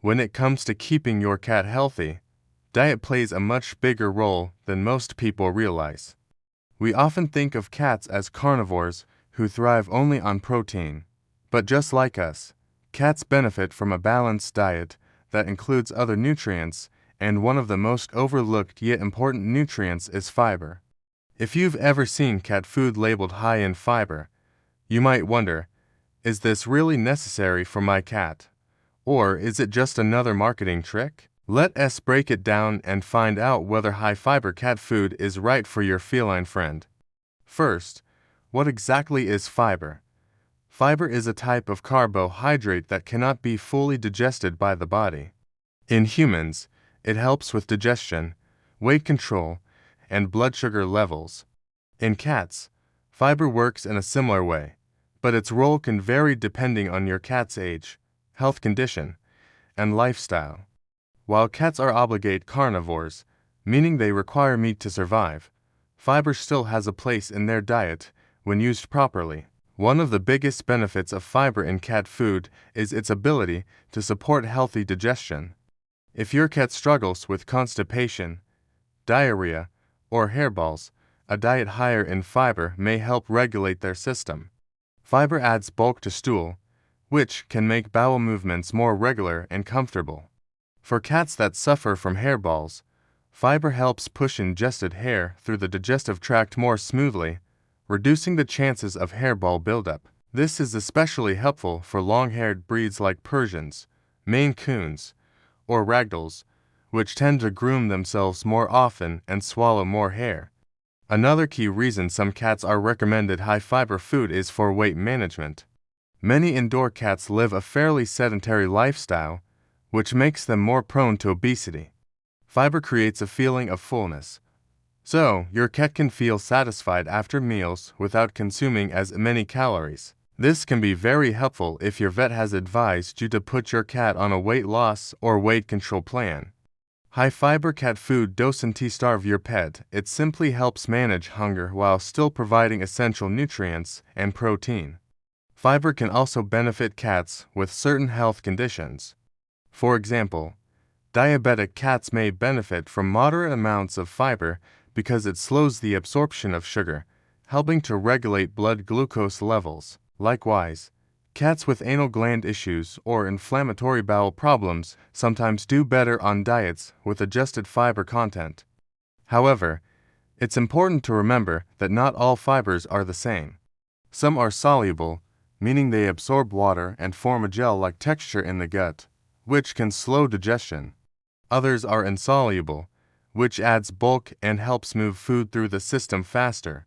When it comes to keeping your cat healthy, diet plays a much bigger role than most people realize. We often think of cats as carnivores who thrive only on protein. But just like us, cats benefit from a balanced diet that includes other nutrients, and one of the most overlooked yet important nutrients is fiber. If you've ever seen cat food labeled high in fiber, you might wonder, is this really necessary for my cat? Or is it just another marketing trick? Let us break it down and find out whether high-fiber cat food is right for your feline friend. First, what exactly is fiber? Fiber is a type of carbohydrate that cannot be fully digested by the body. In humans, it helps with digestion, weight control, and blood sugar levels. In cats, fiber works in a similar way, but its role can vary depending on your cat's age, health condition, and lifestyle. While cats are obligate carnivores, meaning they require meat to survive, fiber still has a place in their diet when used properly. One of the biggest benefits of fiber in cat food is its ability to support healthy digestion. If your cat struggles with constipation, diarrhea, or hairballs, a diet higher in fiber may help regulate their system. Fiber adds bulk to stool, which can make bowel movements more regular and comfortable. For cats that suffer from hairballs, fiber helps push ingested hair through the digestive tract more smoothly, reducing the chances of hairball buildup. This is especially helpful for long-haired breeds like Persians, Maine Coons, or Ragdolls, which tend to groom themselves more often and swallow more hair. Another key reason some cats are recommended high-fiber food is for weight management. Many indoor cats live a fairly sedentary lifestyle, which makes them more prone to obesity. Fiber creates a feeling of fullness, so your cat can feel satisfied after meals without consuming as many calories. This can be very helpful if your vet has advised you to put your cat on a weight loss or weight control plan. High-fiber cat food doesn't starve your pet, it simply helps manage hunger while still providing essential nutrients and protein. Fiber can also benefit cats with certain health conditions. For example, diabetic cats may benefit from moderate amounts of fiber because it slows the absorption of sugar, helping to regulate blood glucose levels. Likewise, cats with anal gland issues or inflammatory bowel problems sometimes do better on diets with adjusted fiber content. However, it's important to remember that not all fibers are the same. Some are soluble, meaning they absorb water and form a gel-like texture in the gut, which can slow digestion. Others are insoluble, which adds bulk and helps move food through the system faster.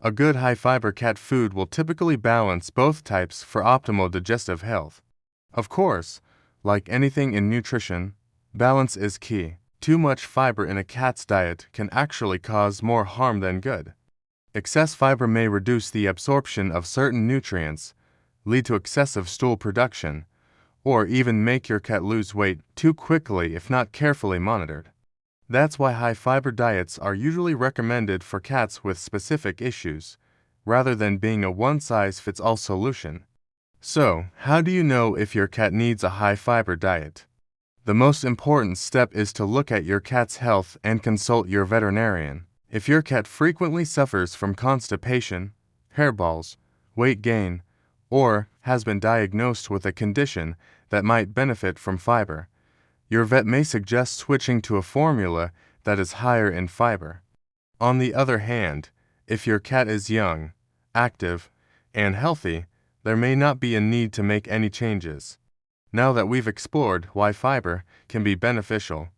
A good high-fiber cat food will typically balance both types for optimal digestive health. Of course, like anything in nutrition, balance is key. Too much fiber in a cat's diet can actually cause more harm than good. Excess fiber may reduce the absorption of certain nutrients, lead to excessive stool production, or even make your cat lose weight too quickly if not carefully monitored. That's why high-fiber diets are usually recommended for cats with specific issues, rather than being a one-size-fits-all solution. So, how do you know if your cat needs a high-fiber diet? The most important step is to look at your cat's health and consult your veterinarian. If your cat frequently suffers from constipation, hairballs, weight gain, or has been diagnosed with a condition that might benefit from fiber, your vet may suggest switching to a formula that is higher in fiber. On the other hand, if your cat is young, active, and healthy, there may not be a need to make any changes. Now that we've explored why fiber can be beneficial,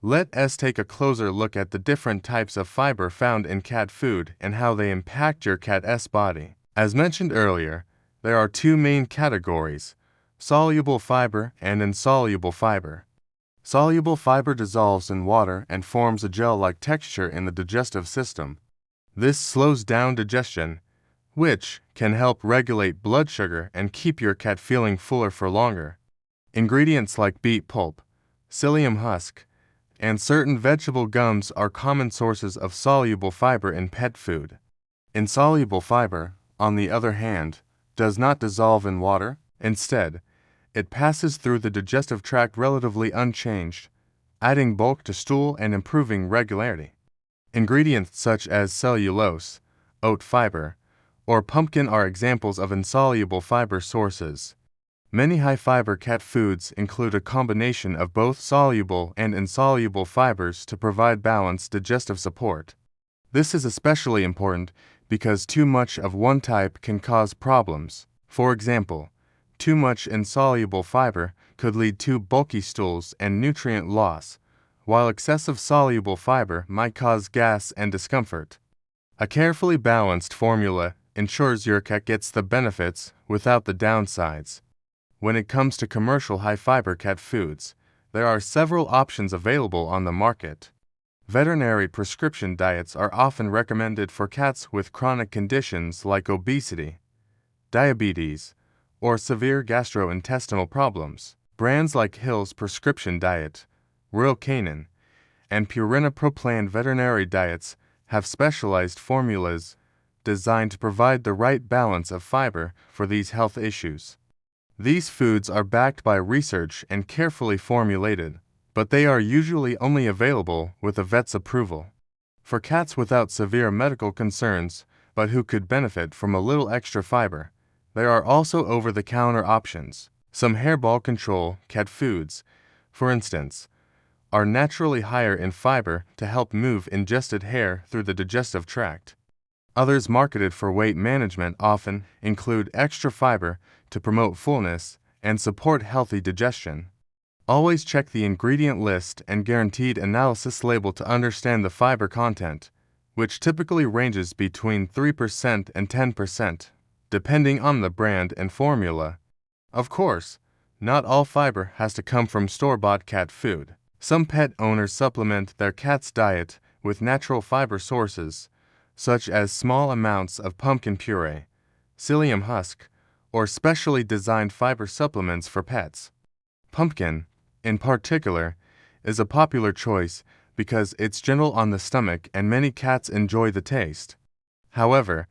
let us take a closer look at the different types of fiber found in cat food and how they impact your cat's body. As mentioned earlier, there are two main categories: soluble fiber and insoluble fiber. Soluble fiber dissolves in water and forms a gel-like texture in the digestive system. This slows down digestion, which can help regulate blood sugar and keep your cat feeling fuller for longer. Ingredients like beet pulp, psyllium husk, and certain vegetable gums are common sources of soluble fiber in pet food. Insoluble fiber, on the other hand, does not dissolve in water. Instead, It passes through the digestive tract relatively unchanged, adding bulk to stool and improving regularity. Ingredients such as cellulose, oat fiber, or pumpkin are examples of insoluble fiber sources. Many high-fiber cat foods include a combination of both soluble and insoluble fibers to provide balanced digestive support. This is especially important because too much of one type can cause problems. For example, too much insoluble fiber could lead to bulky stools and nutrient loss, while excessive soluble fiber might cause gas and discomfort. A carefully balanced formula ensures your cat gets the benefits without the downsides. When it comes to commercial high-fiber cat foods, there are several options available on the market. Veterinary prescription diets are often recommended for cats with chronic conditions like obesity, diabetes, or severe gastrointestinal problems. Brands like Hill's Prescription Diet, Royal Canin, and Purina Pro Plan veterinary diets have specialized formulas designed to provide the right balance of fiber for these health issues. These foods are backed by research and carefully formulated, but they are usually only available with a vet's approval. For cats without severe medical concerns, but who could benefit from a little extra fiber, there are also over-the-counter options. Some hairball control cat foods, for instance, are naturally higher in fiber to help move ingested hair through the digestive tract. Others marketed for weight management often include extra fiber to promote fullness and support healthy digestion. Always check the ingredient list and guaranteed analysis label to understand the fiber content, which typically ranges between 3% and 10%, depending on the brand and formula. Of course, not all fiber has to come from store-bought cat food. Some pet owners supplement their cat's diet with natural fiber sources, such as small amounts of pumpkin puree, psyllium husk, or specially designed fiber supplements for pets. Pumpkin, in particular, is a popular choice because it's gentle on the stomach and many cats enjoy the taste. However,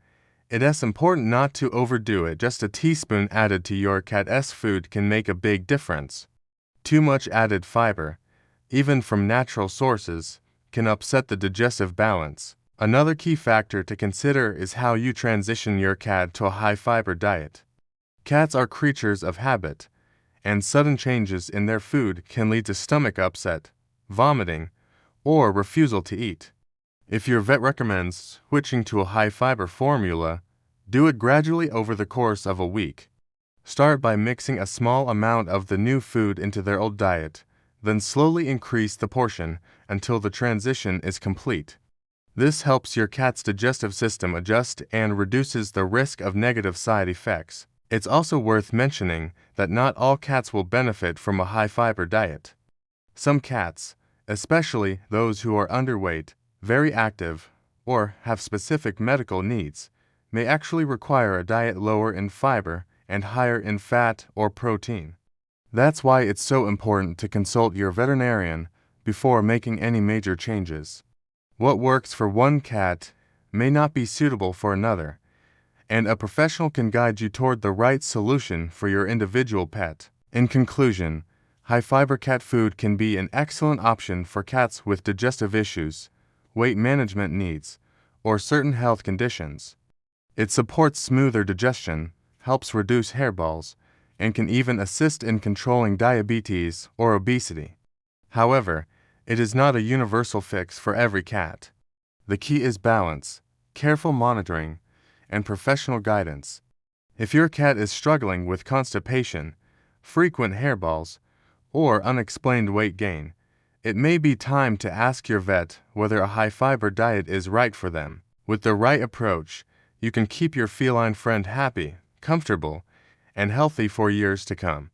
it is important not to overdo it. Just a teaspoon added to your cat's food can make a big difference. Too much added fiber, even from natural sources, can upset the digestive balance. Another key factor to consider is how you transition your cat to a high-fiber diet. Cats are creatures of habit, and sudden changes in their food can lead to stomach upset, vomiting, or refusal to eat. If your vet recommends switching to a high-fiber formula, do it gradually over the course of a week. Start by mixing a small amount of the new food into their old diet, then slowly increase the portion until the transition is complete. This helps your cat's digestive system adjust and reduces the risk of negative side effects. It's also worth mentioning that not all cats will benefit from a high-fiber diet. Some cats, especially those who are underweight, very active, or have specific medical needs, may actually require a diet lower in fiber and higher in fat or protein. That's why it's so important to consult your veterinarian before making any major changes. What works for one cat may not be suitable for another, and a professional can guide you toward the right solution for your individual pet. In conclusion, high-fiber cat food can be an excellent option for cats with digestive issues, weight management needs, or certain health conditions. It supports smoother digestion, helps reduce hairballs, and can even assist in controlling diabetes or obesity. However, it is not a universal fix for every cat. The key is balance, careful monitoring, and professional guidance. If your cat is struggling with constipation, frequent hairballs, or unexplained weight gain, it may be time to ask your vet whether a high-fiber diet is right for them. With the right approach, you can keep your feline friend happy, comfortable, and healthy for years to come.